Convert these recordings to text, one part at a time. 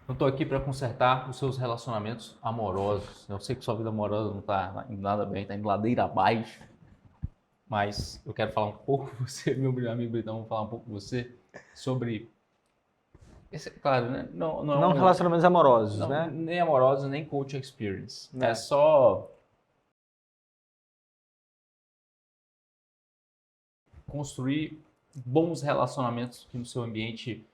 Eu estou aqui para consertar os seus relacionamentos amorosos. Eu sei que sua vida amorosa não está indo nada bem, está indo ladeira abaixo. Mas eu quero falar um pouco com você, meu amigo Britão, vou falar um pouco com você sobre... claro, né? Não relacionamentos amorosos, né? Nem amorosos, nem coach experience. É. É só construir bons relacionamentos que no seu ambiente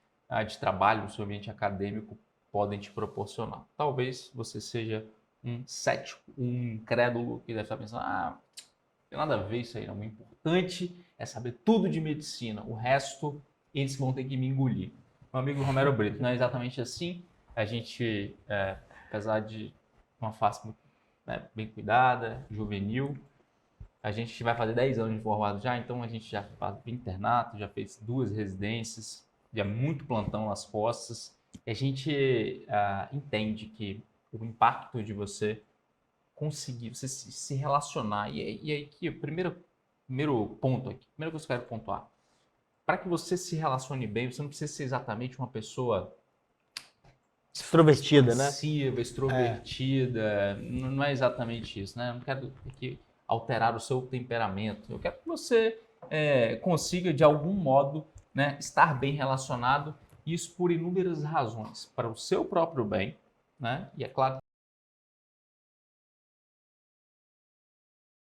de trabalho, no seu ambiente acadêmico, podem te proporcionar. Talvez você seja um cético, um incrédulo que deve estar pensando, não tem nada a ver isso aí, não. O importante é saber tudo de medicina, o resto eles vão ter que me engolir. Meu amigo Romero Brito, não é exatamente assim. A gente, apesar de uma face muito, bem cuidada, juvenil, a gente vai fazer 10 anos de formado já, então a gente já faz internato, já fez 2 residências, já muito plantão nas costas. E a gente entende que o impacto de você conseguir, você se relacionar, e aí que o primeiro ponto aqui, primeira coisa que eu quero pontuar, para que você se relacione bem, você não precisa ser exatamente uma pessoa extrovertida, né? Extrovertida, não é exatamente isso, né? Eu não quero aqui alterar o seu temperamento, eu quero que você consiga, de algum modo, né, estar bem relacionado, isso por inúmeras razões, para o seu próprio bem, né? E é claro,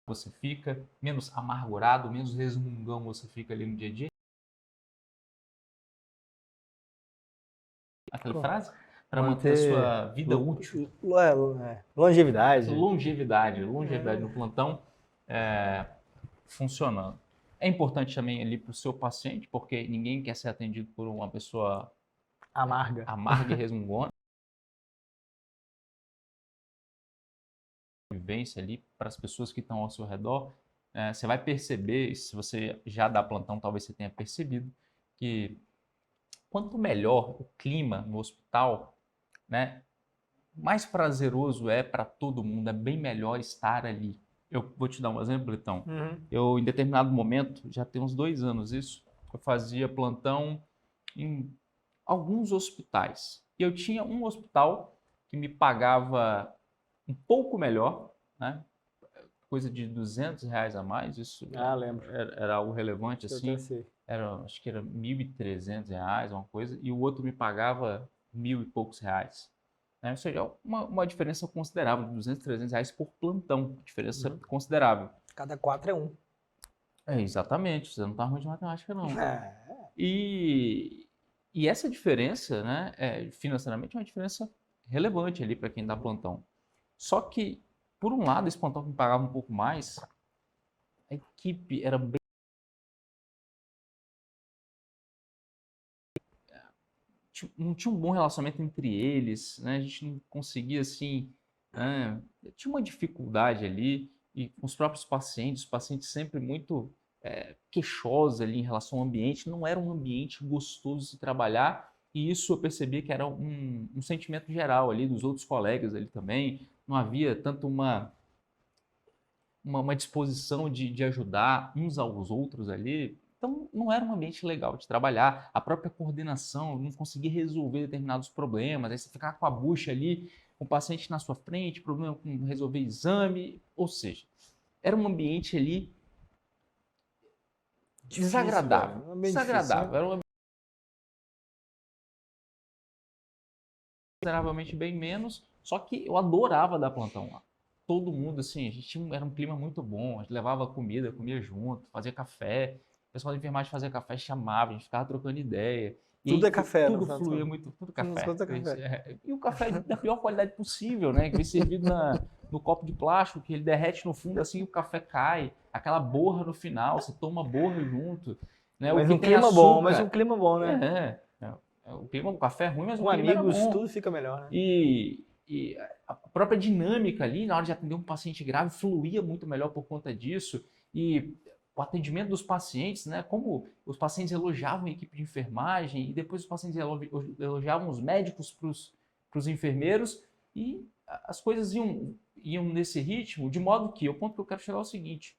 você fica menos amargurado, menos resmungão você fica ali no dia a dia. Aquela frase? Para manter a sua vida útil. Longevidade. Longevidade no plantão funcionando. É importante também ali para o seu paciente, porque ninguém quer ser atendido por uma pessoa amarga e resmungona. Vivência ali para as pessoas que estão ao seu redor, você vai perceber, se você já dá plantão, talvez você tenha percebido, que quanto melhor o clima no hospital, né, mais prazeroso é para todo mundo, é bem melhor estar ali. Eu vou te dar um exemplo, Britão. Eu, em determinado momento, já tem uns 2 anos isso, eu fazia plantão em alguns hospitais. E eu tinha um hospital que me pagava um pouco melhor, né? Coisa de R$200 a mais, isso lembro. Era algo relevante, assim. Acho que era R$1.300, uma coisa, e o outro me pagava 1.000 e poucos reais. Ou seja, uma diferença considerável, de R$200, R$300 por plantão, diferença considerável. Cada 4 é 1. Exatamente, você não está ruim de matemática, não. E essa diferença, né, financeiramente, é uma diferença relevante ali para quem dá plantão. Só que, por um lado, esse plantão que me pagava um pouco mais, a equipe era bem... não tinha um bom relacionamento entre eles, né? A gente não conseguia, assim... tinha uma dificuldade ali, e com os próprios pacientes sempre muito queixosos ali em relação ao ambiente, não era um ambiente gostoso de se trabalhar, e isso eu percebi que era um sentimento geral ali dos outros colegas ali também, não havia tanto uma disposição de ajudar uns aos outros ali. Então, não era um ambiente legal de trabalhar. A própria coordenação não conseguia resolver determinados problemas. Aí você ficava com a bucha ali, com o paciente na sua frente, problema com resolver exame. Ou seja, era um ambiente ali desagradável. Desagradável. Era um ambiente consideravelmente bem menos, só que eu adorava dar plantão lá. Todo mundo, assim, era um clima muito bom, a gente levava comida, comia junto, fazia café, o pessoal da enfermagem fazia café, chamava, a gente ficava trocando ideia. E tudo aí, é café, tudo fluía muito, tudo café. E o café da pior qualidade possível, né? Que vem servido no copo de plástico, que ele derrete no fundo, assim o café cai, aquela borra no final, você toma borra junto. Né? Mas o que um tem clima açúcar, bom, mas um clima bom, né? O clima do café é ruim, mas com o clima amigos era bom. Tudo fica melhor, né? E a própria dinâmica ali, na hora de atender um paciente grave, fluía muito melhor por conta disso. E o atendimento dos pacientes, né? Como os pacientes elogiavam a equipe de enfermagem e depois os pacientes elogiavam os médicos para os enfermeiros, e as coisas iam nesse ritmo, de modo que o ponto que eu quero chegar é o seguinte: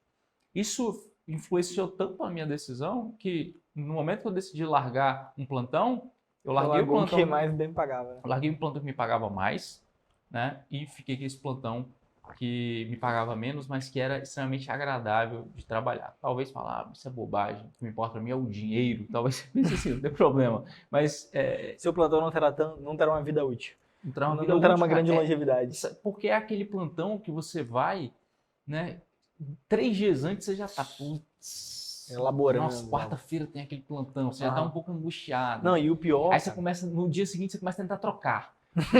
isso influenciou tanto a minha decisão que no momento que eu decidi largar um plantão, eu larguei o plantão que mais bem pagava, né? eu larguei um plantão que me pagava mais, né? E fiquei com esse plantão que me pagava menos, mas que era extremamente agradável de trabalhar. Talvez falar, isso é bobagem, o que me importa para mim é o dinheiro. Talvez você pense assim, não tem problema. Mas seu plantão não terá uma vida útil. não terá uma vida Não terá útil, uma grande cara. longevidade. Porque é aquele plantão que você vai, né? 3 dias antes você já tá, putz, Elaborando. nossa, quarta-feira tem aquele plantão, você já tá um pouco angustiado. Não, e o pior. Aí você começa, no dia seguinte, você começa a tentar trocar.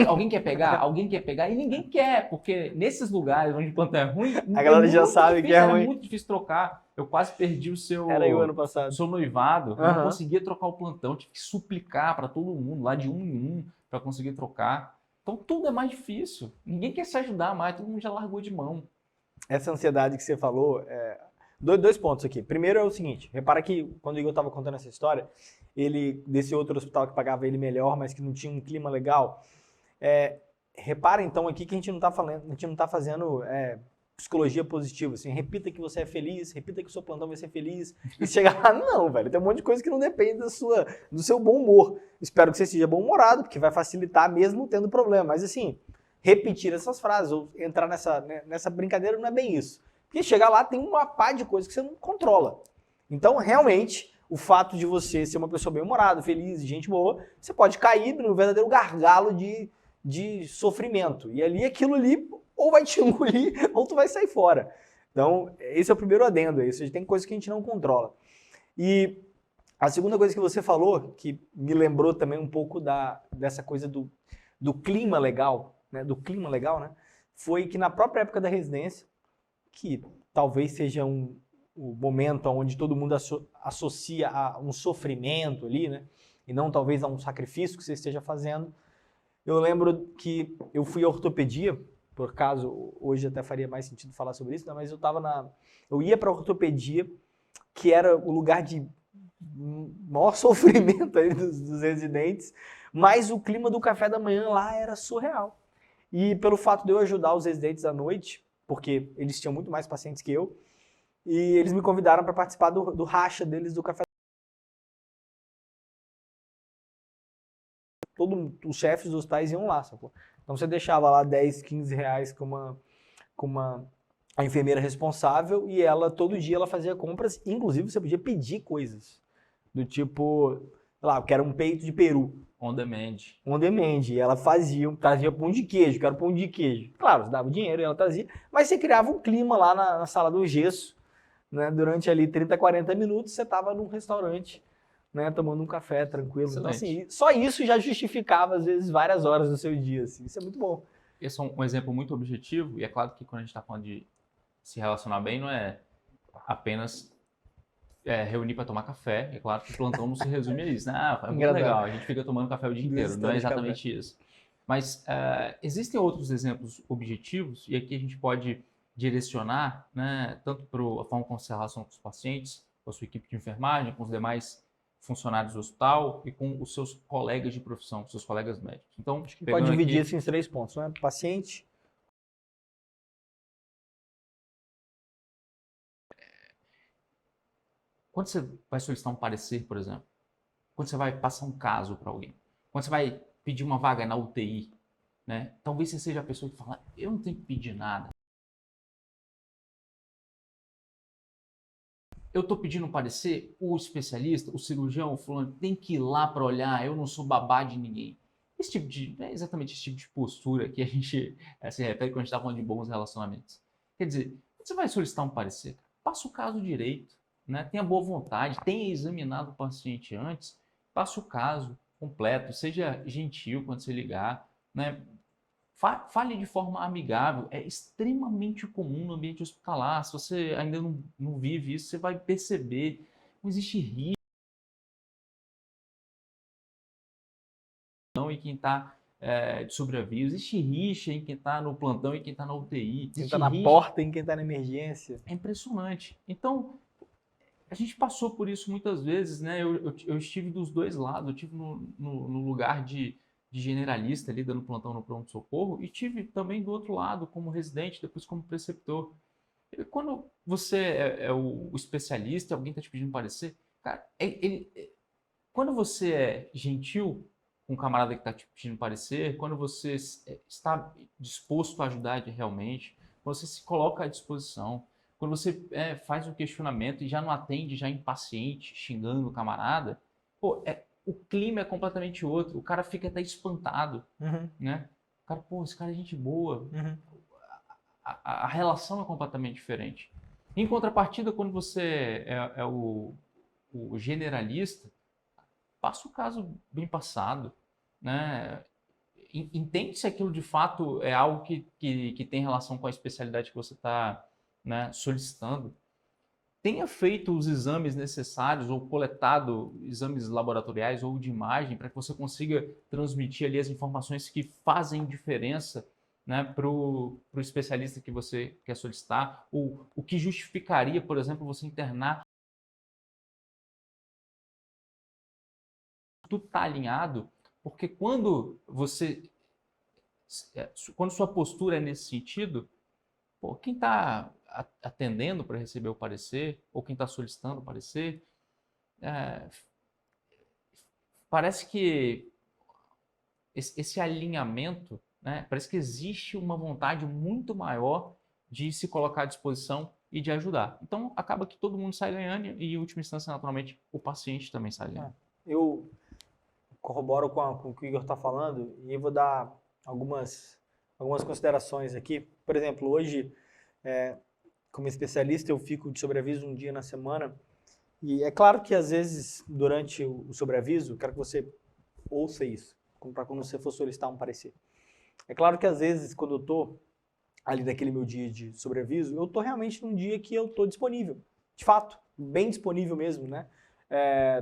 Alguém quer pegar? Alguém quer pegar? E ninguém quer, porque nesses lugares onde o plantão é ruim, a galera já sabe que é ruim. Era muito difícil trocar. Eu quase perdi o seu, Era eu ano passado. seu noivado. Eu não conseguia trocar o plantão, tive que suplicar para todo mundo, lá de um em um, para conseguir trocar. Então tudo é mais difícil. Ninguém quer se ajudar mais, todo mundo já largou de mão. Essa ansiedade que você falou, dois pontos aqui. Primeiro é o seguinte, repara que quando o Igor estava contando essa história, ele desse outro hospital que pagava ele melhor, mas que não tinha um clima legal. Repara então aqui que a gente não está fazendo psicologia positiva, assim, repita que você é feliz, repita que o seu plantão vai ser feliz, e chegar lá, não, velho, tem um monte de coisa que não depende do seu bom humor. Espero que você seja bom-humorado, porque vai facilitar mesmo tendo problema, mas assim, repetir essas frases, ou entrar nessa brincadeira não é bem isso. Porque chegar lá tem uma pá de coisas que você não controla. Então, realmente, o fato de você ser uma pessoa bem-humorada, feliz, gente boa, você pode cair no verdadeiro gargalo de sofrimento. E ali, aquilo ali, ou vai te engolir, ou tu vai sair fora. Então, esse é o primeiro adendo. Ou seja, tem coisas que a gente não controla. E a segunda coisa que você falou, que me lembrou também um pouco dessa coisa do clima legal, né? Do clima legal, né? Foi que na própria época da residência, que talvez seja o momento onde todo mundo associa a um sofrimento ali, né? E não talvez a um sacrifício que você esteja fazendo. Eu lembro que eu fui à ortopedia, por acaso, hoje até faria mais sentido falar sobre isso, né? Mas eu ia para a ortopedia, que era o lugar de maior sofrimento aí dos residentes, mas o clima do café da manhã lá era surreal. E pelo fato de eu ajudar os residentes à noite, porque eles tinham muito mais pacientes que eu, e eles me convidaram para participar do racha deles do café. Todos os chefes dos hospitais iam lá, sacou? Então você deixava lá 10, 15 reais com a enfermeira responsável e ela, todo dia, ela fazia compras, inclusive você podia pedir coisas, do tipo, sei lá, eu quero um peito de peru. On demand. On demand. E ela trazia pão de queijo, quero pão de queijo. Claro, você dava o dinheiro e ela trazia, mas você criava um clima lá na sala do gesso, né? Durante ali 30, 40 minutos você estava num restaurante, né? Tomando um café tranquilo. Excelente. Então, assim, só isso já justificava, às vezes, várias horas do seu dia. Assim. Isso é muito bom. Esse é um exemplo muito objetivo, e é claro que quando a gente está falando de se relacionar bem, não é apenas reunir para tomar café. É claro que o plantão não se resume a isso, né? É muito legal, a gente fica tomando café o dia inteiro, não é exatamente isso. Mas existem outros exemplos objetivos, e aqui a gente pode direcionar, né, tanto para a forma como se relaciona com os pacientes, com a sua equipe de enfermagem, com os demais funcionários do hospital e com os seus colegas de profissão, seus colegas médicos. Então, acho que pode dividir isso em 3 pontos, né? Paciente. Quando você vai solicitar um parecer, por exemplo, quando você vai passar um caso para alguém, quando você vai pedir uma vaga na UTI, né? Talvez você seja a pessoa que fala, eu não tenho que pedir nada. Eu estou pedindo um parecer, o especialista, o cirurgião, o fulano, tem que ir lá para olhar, eu não sou babá de ninguém. É exatamente esse tipo de postura que a gente se refere quando a gente está falando de bons relacionamentos. Quer dizer, você vai solicitar um parecer, passa o caso direito, né? Tenha boa vontade, tenha examinado o paciente antes, passa o caso completo, seja gentil quando você ligar, né? Fale de forma amigável, é extremamente comum no ambiente hospitalar. Se você ainda não vive isso, você vai perceber. Não existe risco em quem está de sobreaviso, existe rixa em quem está no plantão e quem está na UTI. Quem está na porta e quem está na emergência. É impressionante. Então, a gente passou por isso muitas vezes, né? Eu estive dos dois lados, eu estive no lugar de generalista ali, dando plantão no pronto-socorro, e tive também do outro lado, como residente, depois como preceptor. Quando você é o especialista, alguém está te pedindo parecer, cara, quando você é gentil com o camarada que está te pedindo parecer, quando você está disposto a ajudar realmente, quando você se coloca à disposição, quando você faz um questionamento e já não atende, já impaciente, xingando o camarada, pô, o clima é completamente outro. O cara fica até espantado, né? O cara, pô, esse cara é gente boa. A relação é completamente diferente. Em contrapartida, quando você é o generalista, passa o caso bem passado, né? Entende se aquilo de fato é algo que tem relação com a especialidade que você está, né, solicitando. Tenha feito os exames necessários ou coletado exames laboratoriais ou de imagem para que você consiga transmitir ali as informações que fazem diferença, né, para o especialista que você quer solicitar, ou o que justificaria, por exemplo, você internar. Tudo está alinhado, porque quando sua postura é nesse sentido, pô, quem está atendendo para receber o parecer, ou quem está solicitando o parecer, é, parece que esse alinhamento, né, parece que existe uma vontade muito maior de se colocar à disposição e de ajudar. Então, acaba que todo mundo sai ganhando e, em última instância, naturalmente, o paciente também sai ganhando. Eu corroboro com o que o Igor está falando e eu vou dar algumas considerações aqui. Por exemplo, hoje, como especialista, eu fico de sobreaviso um dia na semana e é claro que às vezes, durante o sobreaviso, quero que você ouça isso, para quando você for solicitar um parecer. É claro que às vezes, quando eu estou ali naquele meu dia de sobreaviso, eu estou realmente num dia que eu estou disponível, de fato, bem disponível mesmo, né?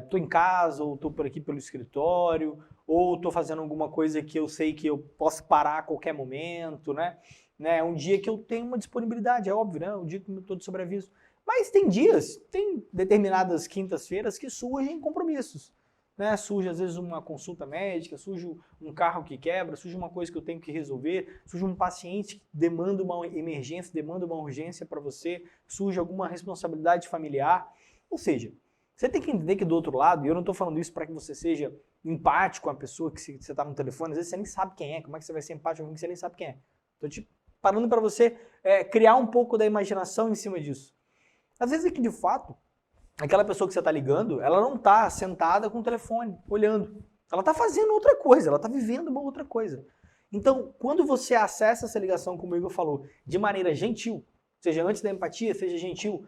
Estou em casa, ou estou por aqui pelo escritório, ou estou fazendo alguma coisa que eu sei que eu posso parar a qualquer momento, né? É um dia que eu tenho uma disponibilidade, é óbvio, né? O dia que eu estou de sobreaviso. Mas tem dias, tem determinadas quintas-feiras que surgem compromissos. Né? Surge às vezes uma consulta médica, surge um carro que quebra, surge uma coisa que eu tenho que resolver, surge um paciente que demanda uma emergência, demanda uma urgência para você, surge alguma responsabilidade familiar. Ou seja, você tem que entender que do outro lado, e eu não estou falando isso para que você seja empático com a pessoa que você está no telefone, às vezes você nem sabe quem é, como é que você vai ser empático com alguém que você nem sabe quem é. Estou te parando para você criar um pouco da imaginação em cima disso. Às vezes é que de fato, aquela pessoa que você está ligando, ela não está sentada com o telefone, olhando. Ela está fazendo outra coisa, ela está vivendo uma outra coisa. Então, quando você acessa essa ligação, como o Igor falou, de maneira gentil, seja antes da empatia, seja gentil,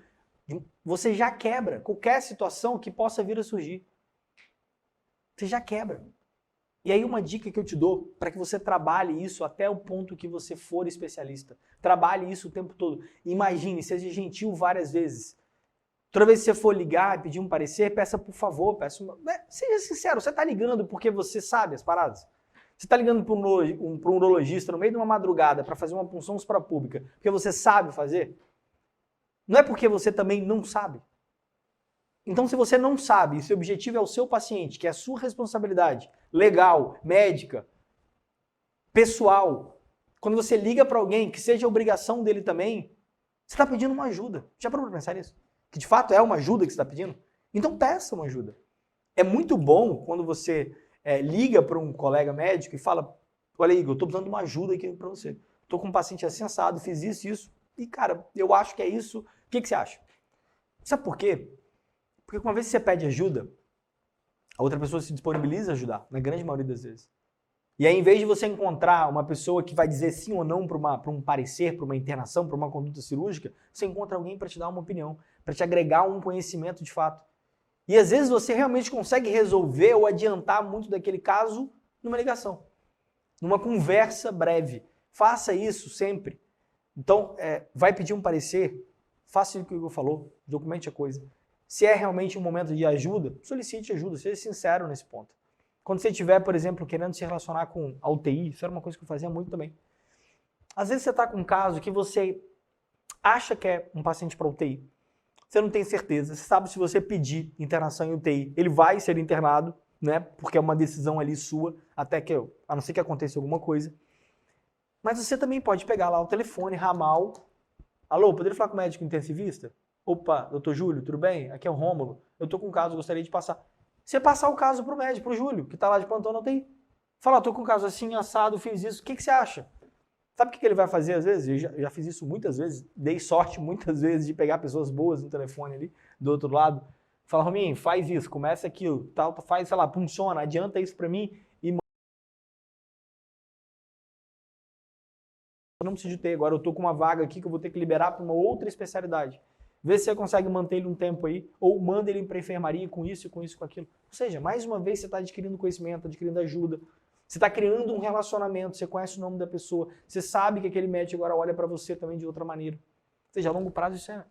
você já quebra qualquer situação que possa vir a surgir. Você já quebra. E aí uma dica que eu te dou para que você trabalhe isso até o ponto que você for especialista. Trabalhe isso o tempo todo. Imagine, seja gentil várias vezes. Toda vez que você for ligar e pedir um parecer, peça por favor, seja sincero, você está ligando porque você sabe as paradas? Você está ligando para um urologista no meio de uma madrugada para fazer uma punção suprapúbica porque você sabe fazer? Não é porque você também não sabe. Então, se você não sabe e seu objetivo é o seu paciente, que é a sua responsabilidade legal, médica, pessoal, quando você liga para alguém que seja obrigação dele também, você está pedindo uma ajuda. Já parou para pensar nisso? Que de fato é uma ajuda que você está pedindo? Então peça uma ajuda. É muito bom quando você liga para um colega médico e fala, olha Igor, eu estou precisando de uma ajuda aqui para você. Estou com um paciente assim assado, fiz isso, e cara, eu acho que é isso. O que você acha? Sabe por quê? Porque uma vez que você pede ajuda, a outra pessoa se disponibiliza a ajudar, na grande maioria das vezes. E aí, em vez de você encontrar uma pessoa que vai dizer sim ou não para um parecer, para uma internação, para uma conduta cirúrgica, você encontra alguém para te dar uma opinião, para te agregar um conhecimento de fato. E às vezes você realmente consegue resolver ou adiantar muito daquele caso numa ligação, numa conversa breve. Faça isso sempre. Então, vai pedir um parecer, faça o que o Igor falou, documente a coisa. Se é realmente um momento de ajuda, solicite ajuda, seja sincero nesse ponto. Quando você estiver, por exemplo, querendo se relacionar com a UTI, isso era uma coisa que eu fazia muito também. Às vezes você está com um caso que você acha que é um paciente para UTI, você não tem certeza, você sabe se você pedir internação em UTI, ele vai ser internado, né? Porque é uma decisão ali sua, a não ser que aconteça alguma coisa. Mas você também pode pegar lá o telefone, ramal, Alô, poderia falar com o médico intensivista? Opa, doutor Júlio, tudo bem? Aqui é o Rômulo. Eu tô com um caso, gostaria de passar. Você passar o caso pro médico, pro Júlio, que tá lá de plantão na UTI. Fala, tô com um caso assim, assado, fiz isso, o que você acha? Sabe o que ele vai fazer às vezes? Eu já fiz isso muitas vezes, dei sorte muitas vezes de pegar pessoas boas no telefone ali, do outro lado. Fala, Rominho, faz isso, começa aquilo, tal, faz, sei lá, funciona, adianta isso pra mim e eu não preciso ter, agora eu tô com uma vaga aqui que eu vou ter que liberar para uma outra especialidade. Vê se você consegue manter ele um tempo aí, ou manda ele para enfermaria com isso, com isso, com aquilo. Ou seja, mais uma vez você está adquirindo conhecimento, adquirindo ajuda, você está criando um relacionamento, você conhece o nome da pessoa, você sabe que aquele médico agora olha para você também de outra maneira. Ou seja, a longo prazo isso é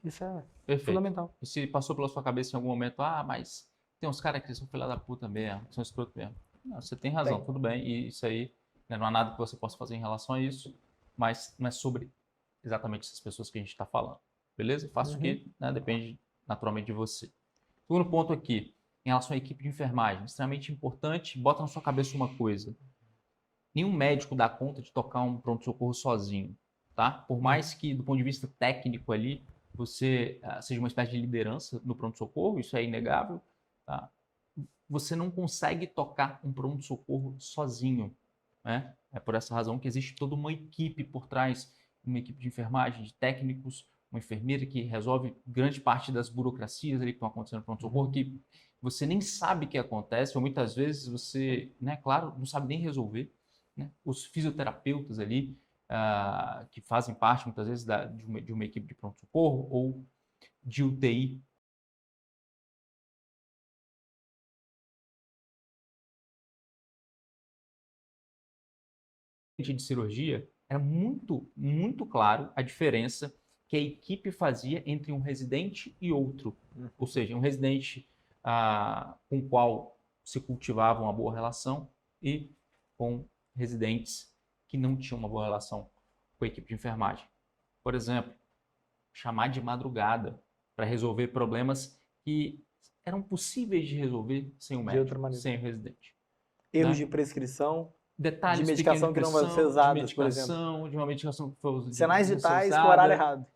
Perfeito. fundamental. E se passou pela sua cabeça em algum momento, mas tem uns caras que são filha da puta mesmo, que são escroto mesmo. Não, você tem razão, tudo bem, e isso aí, né, não há nada que você possa fazer em relação a isso, mas não é sobre exatamente essas pessoas que a gente está falando. Beleza? Faça o que, né, depende naturalmente de você. Segundo ponto aqui, em relação à equipe de enfermagem, extremamente importante, bota na sua cabeça uma coisa. Nenhum médico dá conta de tocar um pronto-socorro sozinho, tá? Por mais que, do ponto de vista técnico ali, você seja uma espécie de liderança no pronto-socorro, isso é inegável, tá? Você não consegue tocar um pronto-socorro sozinho, né? É por essa razão que existe toda uma equipe por trás, uma equipe de enfermagem, de técnicos, uma enfermeira que resolve grande parte das burocracias ali que estão acontecendo no pronto-socorro, que você nem sabe o que acontece, ou muitas vezes você, né, claro, não sabe nem resolver, né? Os fisioterapeutas ali, que fazem parte muitas vezes de uma equipe de pronto-socorro ou de UTI, de cirurgia, era muito, muito claro a diferença que a equipe fazia entre um residente e outro. Ou seja, um residente com o qual se cultivava uma boa relação e com residentes que não tinham uma boa relação com a equipe de enfermagem. Por exemplo, chamar de madrugada para resolver problemas que eram possíveis de resolver sem o De outra médico, maneira. sem o residente. Erros Né? de prescrição, de Detalhes pequenos medicação de que não vai ser pressão, usadas, por exemplo. de uma medicação que foi Sinais não ser vitais com horário usada,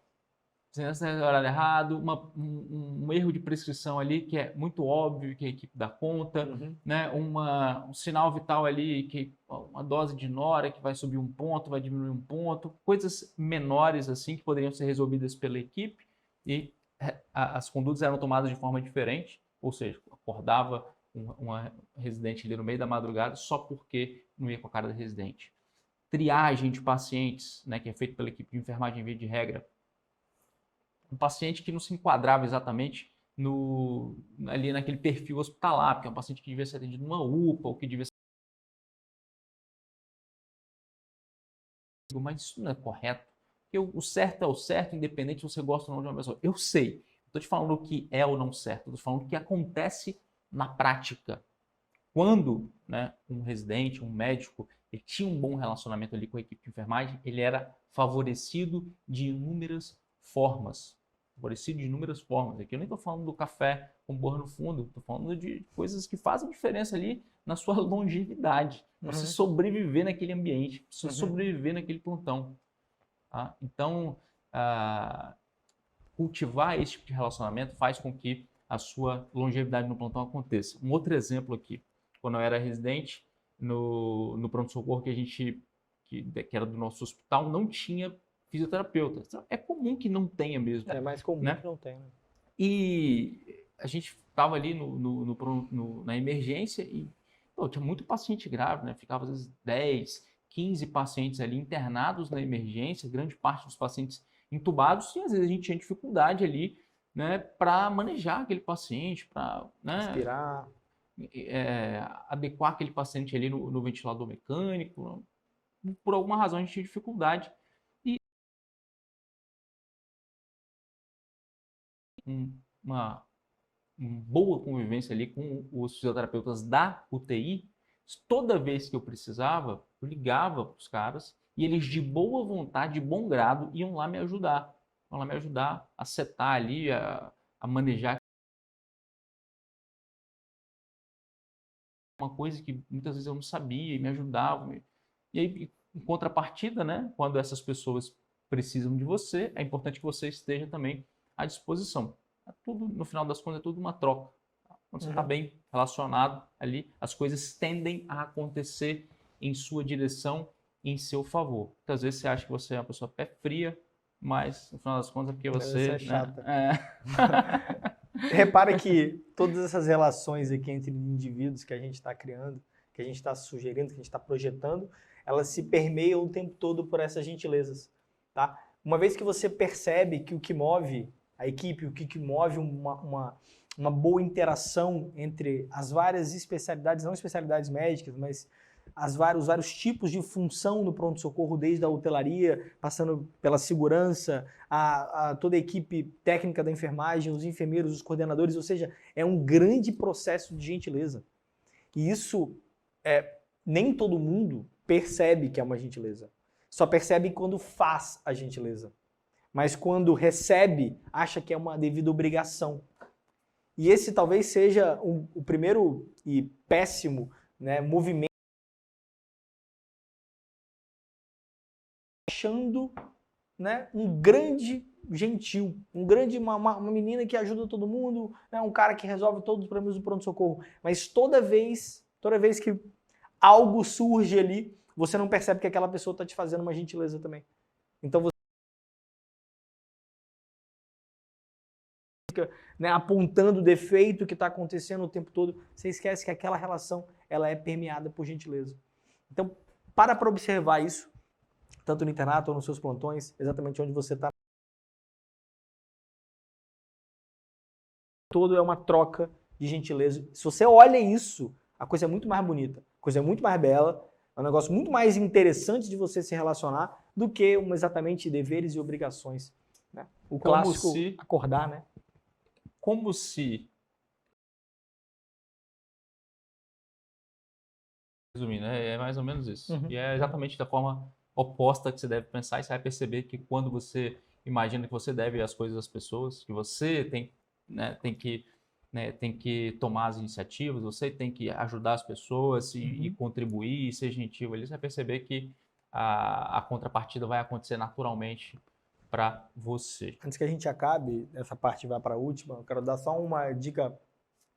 errado. horário errado, um erro de prescrição ali que é muito óbvio que a equipe dá conta, né? Um sinal vital ali, que uma dose de nora que vai subir um ponto, vai diminuir um ponto, coisas menores assim que poderiam ser resolvidas pela equipe e as condutas eram tomadas de forma diferente, ou seja, acordava uma residente ali no meio da madrugada só porque não ia com a cara da residente. Triagem de pacientes, né, que é feito pela equipe de enfermagem via de regra, um paciente que não se enquadrava exatamente ali naquele perfil hospitalar, porque é um paciente que devia ser atendido numa UPA, ou que devia ser... Mas isso não é correto. Porque o certo é o certo, independente se você gosta ou não de uma pessoa. Eu sei. Estou te falando o que é ou não certo. Estou te falando o que acontece na prática. Quando, né, um residente, um médico, ele tinha um bom relacionamento ali com a equipe de enfermagem, ele era favorecido de inúmeras formas. Favorecido de inúmeras formas. Aqui eu nem estou falando do café com borra no fundo, estou falando de coisas que fazem diferença ali na sua longevidade. Você sobreviver naquele ambiente, você sobreviver naquele plantão. Tá? Então, cultivar esse tipo de relacionamento faz com que a sua longevidade no plantão aconteça. Um outro exemplo aqui, quando eu era residente no pronto-socorro que era do nosso hospital, não tinha fisioterapeuta. É comum que não tenha mesmo. É mais comum, né, que não tenha. Né? E a gente estava ali na emergência e tinha muito paciente grave, né? Ficava às vezes 10, 15 pacientes ali internados na emergência, grande parte dos pacientes entubados, e às vezes a gente tinha dificuldade ali, né, para manejar aquele paciente, para, né, respirar, adequar aquele paciente ali no ventilador mecânico. Por alguma razão a gente tinha dificuldade. E uma boa convivência ali com os fisioterapeutas da UTI, toda vez que eu precisava, eu ligava para os caras e eles de boa vontade, de bom grado, iam lá me ajudar. Iam lá me ajudar a setar ali, a manejar uma coisa que muitas vezes eu não sabia e me ajudavam. E aí, em contrapartida, né, quando essas pessoas precisam de você, é importante que você esteja também à disposição. Tudo, no final das contas, é tudo uma troca. Quando você está bem relacionado ali, as coisas tendem a acontecer em sua direção, em seu favor. Muitas vezes você acha que você é uma pessoa pé fria, mas no final das contas é porque você é chata. Né, Repara que todas essas relações aqui entre indivíduos que a gente está criando, que a gente está sugerindo, que a gente está projetando, elas se permeiam o tempo todo por essas gentilezas, tá? Uma vez que você percebe que o que move a equipe, o que move uma boa interação entre as várias especialidades, não especialidades médicas, mas os vários tipos de função no pronto-socorro, desde a hotelaria, passando pela segurança, a toda a equipe técnica da enfermagem, os enfermeiros, os coordenadores, ou seja, é um grande processo de gentileza. E isso, nem todo mundo percebe que é uma gentileza. Só percebe quando faz a gentileza. Mas quando recebe, acha que é uma devida obrigação. E esse talvez seja o primeiro e péssimo, né, movimento, achando, né, um grande gentil, uma menina que ajuda todo mundo, né, um cara que resolve todos os problemas do pronto-socorro. Mas toda vez que algo surge ali, você não percebe que aquela pessoa está te fazendo uma gentileza também. Então você fica, né, apontando o defeito que está acontecendo o tempo todo, você esquece que aquela relação ela é permeada por gentileza. Então, para observar isso, tanto no internato ou nos seus plantões, exatamente onde você está. Todo é uma troca de gentileza. Se você olha isso, a coisa é muito mais bonita, a coisa é muito mais bela, é um negócio muito mais interessante de você se relacionar do que exatamente deveres e obrigações. Né? O clássico acordar, né? Como se... Resumindo, é mais ou menos isso. E é exatamente da forma oposta que você deve pensar, e você vai perceber que quando você imagina que você deve as coisas às pessoas, que você tem que tomar as iniciativas, você tem que ajudar as pessoas e contribuir e ser gentil ali, você vai perceber que a contrapartida vai acontecer naturalmente para você. Antes que a gente acabe, essa parte vai para a última, eu quero dar só uma dica.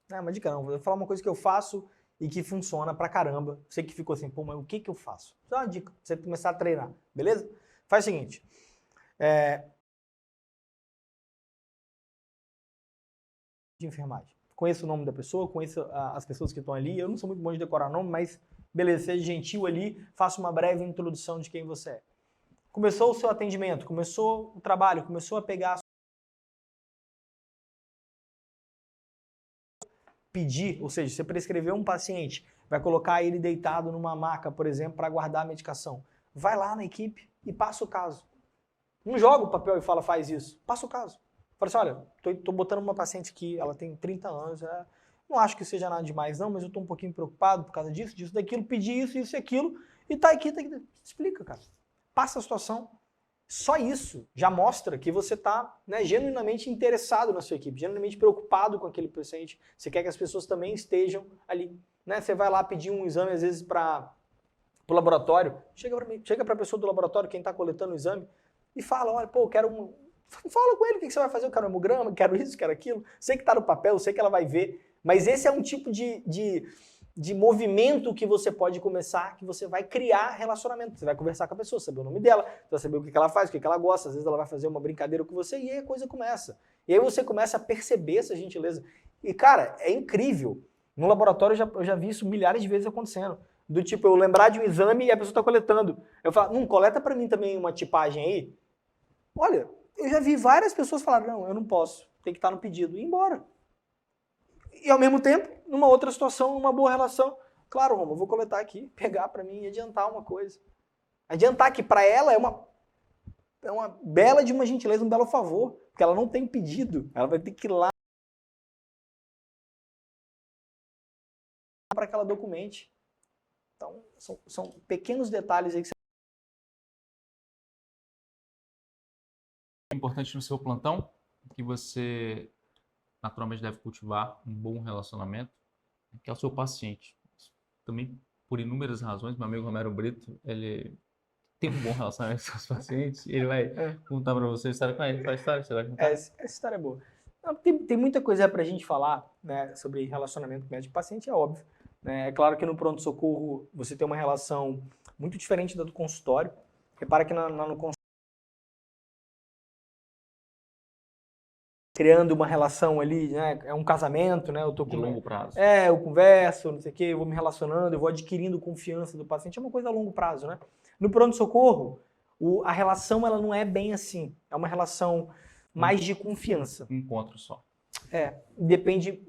Não, uma dica não, vou falar uma coisa que eu faço e que funciona pra caramba. Você que ficou assim, pô, mas o que eu faço? Só uma dica, pra você começar a treinar, beleza? Faz o seguinte, de enfermagem. Conheço o nome da pessoa, conheço as pessoas que estão ali, eu não sou muito bom de decorar nome, mas beleza, seja gentil ali, faça uma breve introdução de quem você é. Começou o seu atendimento, começou o trabalho, começou a pegar pedir, ou seja, você prescreveu um paciente, vai colocar ele deitado numa maca, por exemplo, para guardar a medicação. Vai lá na equipe e passa o caso. Não joga o papel e fala, faz isso. Passa o caso. Fala assim, olha, tô botando uma paciente aqui, ela tem 30 anos, não acho que seja nada demais não, mas eu tô um pouquinho preocupado por causa disso, daquilo, pedi isso e aquilo, e tá aqui. Explica, cara. Passa a situação. Só isso já mostra que você está, né, genuinamente interessado na sua equipe, genuinamente preocupado com aquele paciente. Você quer que as pessoas também estejam ali. Né? Você vai lá pedir um exame, às vezes, para o laboratório. Chega para a pessoa do laboratório, quem está coletando o exame, e fala, olha, pô, eu quero um... Fala com ele o que você vai fazer, eu quero um hemograma, quero isso, quero aquilo. Sei que está no papel, sei que ela vai ver. Mas esse é um tipo de movimento que você pode começar, que você vai criar relacionamento. Você vai conversar com a pessoa, saber o nome dela, você vai saber o que ela faz, o que ela gosta, às vezes ela vai fazer uma brincadeira com você e aí a coisa começa. E aí você começa a perceber essa gentileza. E, cara, é incrível. No laboratório eu já vi isso milhares de vezes acontecendo. Do tipo, eu lembrar de um exame e a pessoa está coletando. Eu falo, coleta para mim também uma tipagem aí. Olha, eu já vi várias pessoas falarem, não, eu não posso, tem que estar no pedido, e ir embora. E ao mesmo tempo, numa outra situação, numa boa relação, claro, Roma, eu vou coletar aqui, pegar para mim e adiantar uma coisa. Adiantar que para ela é uma bela de uma gentileza, um belo favor, porque ela não tem pedido, ela vai ter que ir lá para que ela documente. Então, são pequenos detalhes aí que você... É importante no seu plantão que você naturalmente deve cultivar um bom relacionamento, que é o seu paciente. Também, por inúmeras razões, meu amigo Romero Brito, ele tem um bom relacionamento com seus pacientes, ele vai contar para você a história com ele. Qual a história que você vai contar? Essa história é boa. Não, tem muita coisa pra gente falar, né, sobre relacionamento médico-paciente, é óbvio. Né? É claro que no pronto-socorro você tem uma relação muito diferente da do consultório. Repara que no consultório, criando uma relação ali, né, é um casamento, né, eu tô De longo prazo. eu converso, não sei o quê, eu vou me relacionando, eu vou adquirindo confiança do paciente, é uma coisa a longo prazo, né? No pronto-socorro, a relação ela não é bem assim, é uma relação mais de confiança. Um encontro só. Depende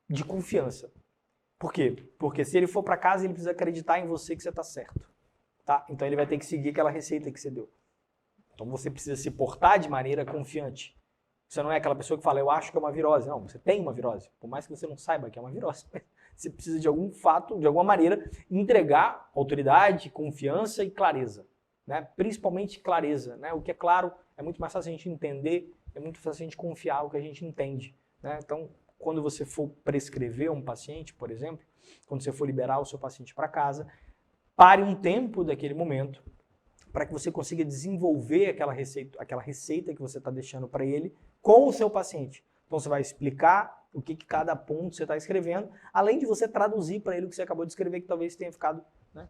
de confiança. Por quê? Porque se ele for para casa, ele precisa acreditar em você que você está certo. Tá? Então ele vai ter que seguir aquela receita que você deu. Então você precisa se portar de maneira confiante. Você não é aquela pessoa que fala, eu acho que é uma virose. Não, você tem uma virose. Por mais que você não saiba que é uma virose. Você precisa de algum fato, de alguma maneira, entregar autoridade, confiança e clareza. Né? Principalmente clareza. Né? O que é claro é muito mais fácil a gente entender, é muito fácil a gente confiar no que a gente entende. Né? Então, quando você for prescrever um paciente, por exemplo, quando você for liberar o seu paciente para casa, pare um tempo daquele momento para que você consiga desenvolver aquela receita que você está deixando para ele com o seu paciente. Então você vai explicar o que cada ponto você está escrevendo, além de você traduzir para ele o que você acabou de escrever, que talvez tenha ficado, né,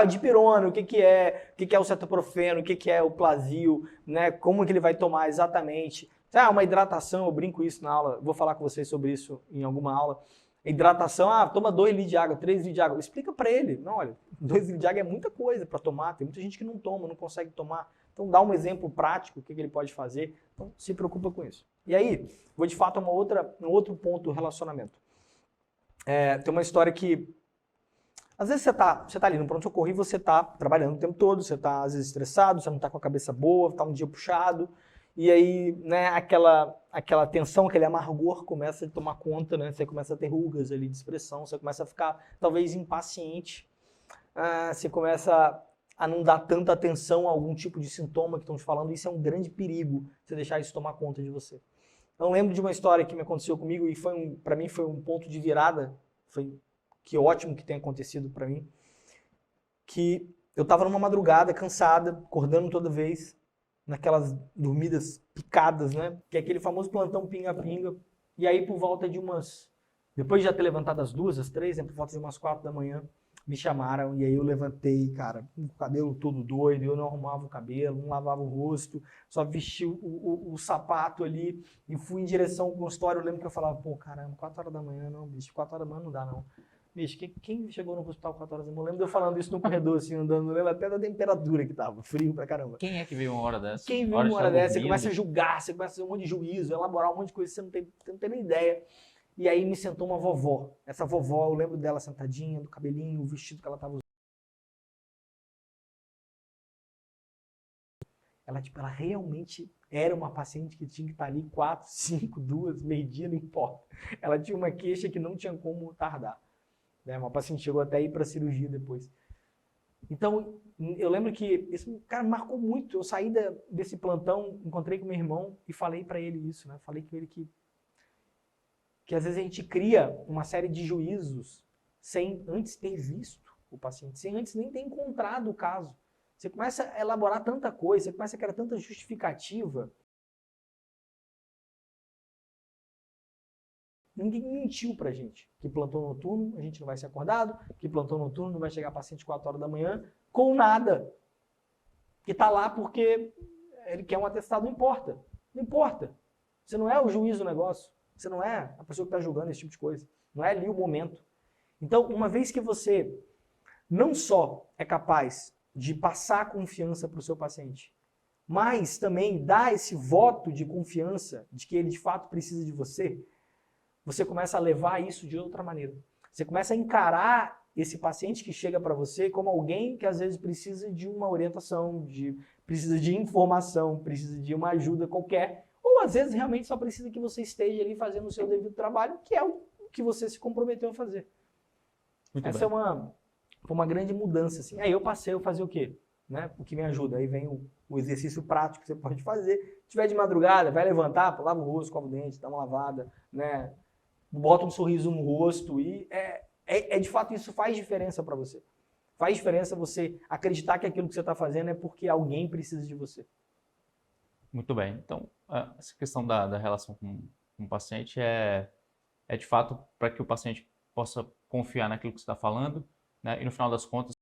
dipirona, o que é o cetoprofeno, o que é o Plasil, né, como que ele vai tomar exatamente. Uma hidratação, eu brinco isso na aula, vou falar com vocês sobre isso em alguma aula. Hidratação, toma 2 litros de água, 3 litros de água. Explica para ele. Não, olha, 2 litros de água é muita coisa para tomar. Tem muita gente que não toma, não consegue tomar. Então dá um exemplo prático, o que ele pode fazer. Então se preocupa com isso. E aí, vou de fato a um outro ponto do relacionamento. Tem uma história que, às vezes você tá ali no pronto-socorro e você tá trabalhando o tempo todo, você tá às vezes estressado, você não tá com a cabeça boa, tá um dia puxado. E aí, né, aquela tensão, aquele amargor começa a tomar conta, né? Você começa a ter rugas ali de expressão, você começa a ficar, talvez, impaciente. Você começa a não dar tanta atenção a algum tipo de sintoma que estão te falando. Isso é um grande perigo, você deixar isso tomar conta de você. Eu lembro de uma história que me aconteceu comigo e para mim foi um ponto de virada. Que ótimo que tenha acontecido para mim. Que eu estava numa madrugada, cansada, acordando toda vez, naquelas dormidas picadas, né? Que é aquele famoso plantão pinga-pinga. E aí, por volta de depois de já ter levantado às 2, às 3, por volta de umas 4 da manhã, me chamaram. E aí eu levantei, cara, com o cabelo todo doido. Eu não arrumava o cabelo, não lavava o rosto, só vesti o sapato ali e fui em direção ao consultório. Eu lembro que eu falava, pô, caramba, 4 horas da manhã, não, bicho, 4 horas da manhã não dá, não. Bicho, quem chegou no hospital 4 horas da manhã? Eu lembro de eu falando isso no corredor, assim, andando, eu lembro até da temperatura que tava, frio pra caramba. Quem é que veio uma hora dessa? Quem veio uma hora dessa? Você começa a julgar, você começa a fazer um monte de juízo, elaborar um monte de coisa, você não tem nem ideia. E aí me sentou uma vovó. Essa vovó, eu lembro dela sentadinha, do cabelinho, o vestido que ela tava usando. Ela realmente era uma paciente que tinha que estar ali 4, 5, 2, meio-dia, não importa. Ela tinha uma queixa que não tinha como tardar. Uma paciente chegou até a ir para cirurgia depois. Então, eu lembro que isso, cara, marcou muito. Eu saí desse plantão, encontrei com meu irmão e falei para ele isso, né? Falei com ele que às vezes a gente cria uma série de juízos sem antes ter visto o paciente, sem antes nem ter encontrado o caso. Você começa a elaborar tanta coisa, você começa a criar tanta justificativa. Ninguém mentiu pra gente que plantão noturno a gente não vai ser acordado, que plantão noturno não vai chegar paciente 4 horas da manhã, com nada. Que tá lá porque ele quer um atestado, não importa. Não importa. Você não é o juiz do negócio. Você não é a pessoa que está julgando esse tipo de coisa. Não é ali o momento. Então, uma vez que você não só é capaz de passar confiança para o seu paciente, mas também dá esse voto de confiança de que ele de fato precisa de você, você começa a levar isso de outra maneira. Você começa a encarar esse paciente que chega para você como alguém que às vezes precisa de uma orientação, precisa de informação, precisa de uma ajuda qualquer, ou às vezes realmente só precisa que você esteja ali fazendo o seu devido trabalho, que é o que você se comprometeu a fazer. Essa foi uma grande mudança. Assim. Aí eu passei a fazer o quê? Né? O que me ajuda. Aí vem o exercício prático que você pode fazer. Se tiver de madrugada, vai levantar, lava o rosto, escova o dente, dá uma lavada, né? Bota um sorriso no rosto e De fato, isso faz diferença para você. Faz diferença você acreditar que aquilo que você está fazendo é porque alguém precisa de você. Muito bem. Então, essa questão da relação com o paciente é de fato para que o paciente possa confiar naquilo que você está falando, né? E no final das contas,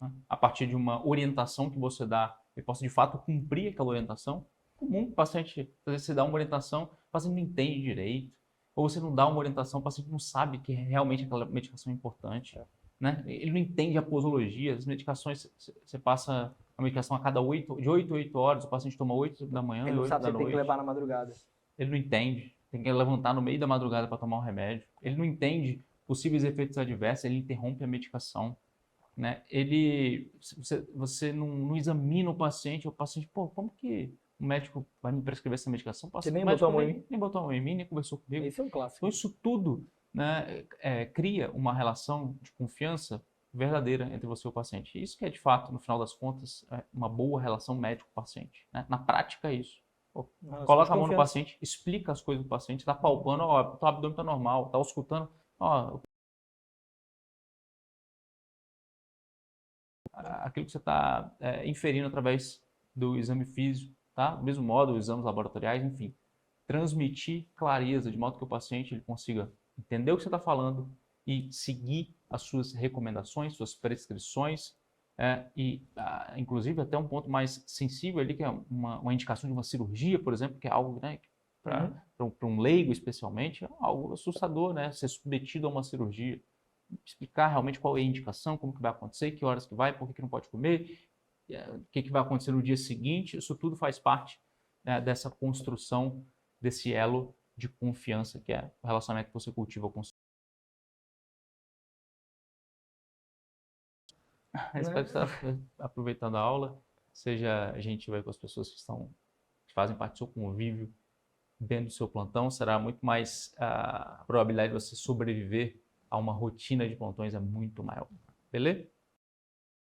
né, a partir de uma orientação que você dá, ele possa de fato cumprir aquela orientação. Comum, o paciente, às vezes você dá uma orientação, o paciente não entende direito, ou você não dá uma orientação, o paciente não sabe que realmente aquela medicação é importante, né? Ele não entende a posologia, as medicações, você passa a medicação a cada de 8 a 8 horas, o paciente toma 8 da manhã Ele e não 8 sabe da se ele tem que noite. levar na madrugada. Ele não entende, tem que levantar no meio da madrugada para tomar um remédio. Ele não entende possíveis efeitos adversos, ele interrompe a medicação, né? Você não examina o paciente, pô, como que o médico vai me prescrever essa medicação? Você nem O médico botou a mão em mim? nem botou a mão em mim, nem conversou comigo. Esse é um clássico. Então isso tudo, né, cria uma relação de confiança verdadeira entre você e o paciente. Isso que é de fato, no final das contas, uma boa relação médico-paciente, né? Na prática é isso. Pô, coloca a mão no paciente, explica as coisas do paciente, está palpando, ó, o abdômen está normal, está auscultando, ó, aquilo que você está inferindo através do exame físico, tá? Do mesmo modo, os exames laboratoriais, enfim. Transmitir clareza, de modo que o paciente ele consiga entender o que você está falando e seguir as suas recomendações, suas prescrições, inclusive até um ponto mais sensível ali, que é uma indicação de uma cirurgia, por exemplo, que é algo, né, para um leigo especialmente, é algo assustador, né? Ser submetido a uma cirurgia. Explicar realmente qual é a indicação, como que vai acontecer, que horas que vai, por que não pode comer, o que vai acontecer no dia seguinte. Isso tudo faz parte, né, dessa construção desse elo de confiança, que é o relacionamento que você cultiva com o seu. Espero que você esteja aproveitando a aula, seja gentil aí com as pessoas que fazem parte do seu convívio dentro do seu plantão. Será muito mais a probabilidade de você sobreviver a uma rotina de plantões é muito maior. Beleza?